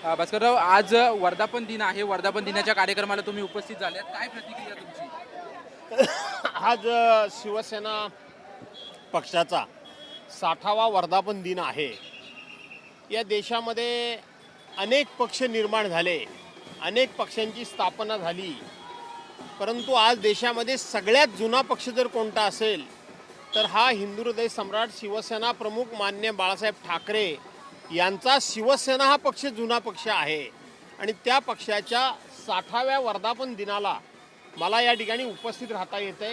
भास्करराव, आज वर्धापन दिन आहे. वर्धापन दिनाच्या कार्यक्रमाला तुम्ही उपस्थित झाल्यात. काय प्रतिक्रिया तुमची? आज शिवसेना पक्षाचा 60वा वर्धापन दिन आहे. या देशामध्ये अनेक पक्ष निर्माण झाले, अनेक पक्षांची स्थापना झाली, परंतु आज देशामध्ये सगळ्यात जुना पक्ष जर कोणता असेल तर हा हिंदू हृदय सम्राट शिवसेना प्रमुख मान्य बाळासाहेब ठाकरे यांचा शिवसेना हा पक्ष जुना पक्ष आहे. आणि त्या पक्षाच्या 60व्या वर्धापन दिनाला मला या ठिकाणी उपस्थित राहता येते,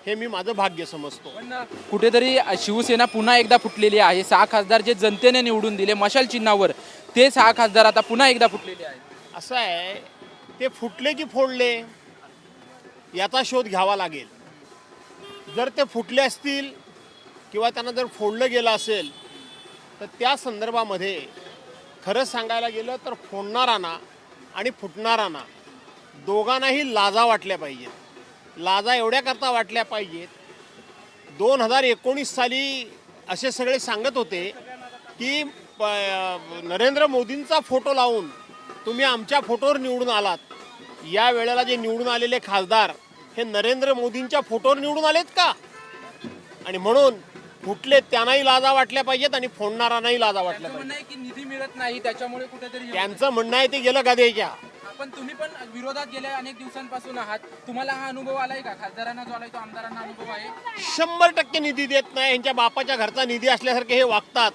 हे मी माझं भाग्य समजतो. पण कुठेतरी शिवसेना पुन्हा एकदा फुटलेली आहे. 6 खासदार जे जनतेने निवडून दिले मशाल चिन्हावर, ते 6 खासदार आता पुन्हा एकदा फुटलेले आहेत. असं आहे, ते फुटले की फोडले याचा शोध घ्यावा लागेल. जर ते फुटले असतील किंवा त्यांना जर फोडलं गेलं असेल तर त्या संदर्भामध्ये खरं सांगायला गेलं तर फोडणारांना आणि फुटणारांना दोघांनाही लाजा वाटल्या पाहिजेत. लाजा एवढ्याकरता वाटल्या पाहिजेत, 2019 साली असे सगळे सांगत होते की नरेंद्र मोदींचा फोटो लावून तुम्ही आमच्या फोटोवर निवडून आलात. या वेळेला जे निवडून आलेले खासदार हे नरेंद्र मोदींच्या फोटोवर निवडून आलेत का? आणि म्हणून फुटले त्यांनाही लाजा वाटल्या पाहिजेत आणि फोडणारांनाही लाजा वाटल्या पाहिजेत. म्हणणं आहे की निधी मिळत नाही, त्याच्यामुळे कुठेतरी त्यांचं म्हणणं आहे ते गेलं गदेच्या. पण तुम्ही पण विरोधात गेल्या अनेक दिवसांपासून आहात. तुम्हाला हा अनुभव आलाय का? खासदारांना जो आलाय तो आमदारांना अनुभव आहे? 100% निधी देत नाही. यांच्या बापाच्या घरचा निधी असल्यासारखे हे वागतात.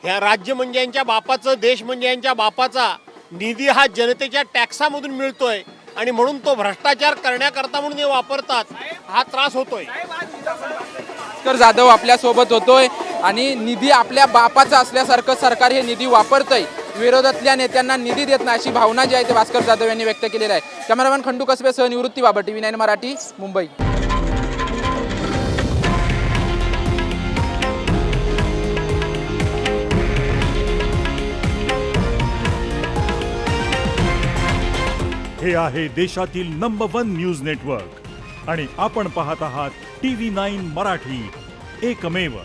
ह्या राज्य म्हणजे यांच्या बापाचं, देश म्हणजे यांच्या बापाचा. निधी हा जनतेच्या टॅक्सामधून मिळतोय आणि म्हणून तो भ्रष्टाचार करण्याकरता म्हणून हे वापरतात. हा त्रास होतोय. भास्कर जाधव आपल्या सोबत होतोय आणि निधी आपल्या बापाचा असल्यासारखं सरकार हे निधी वापरतंय. विरोधातल्या नेत्यांना निधी देत नाही अशी भावना जी आहे ते भास्कर जाधव यांनी व्यक्त केलेली आहे. कॅमेरामॅन खंडू कसबे सह निवृत्ती बाबर, TV9 मराठी, मुंबई. हे आहे देशातील नंबर 1 न्यूज नेटवर्क आणि आपण पाहत आहात TV9 मराठी, एकमेव.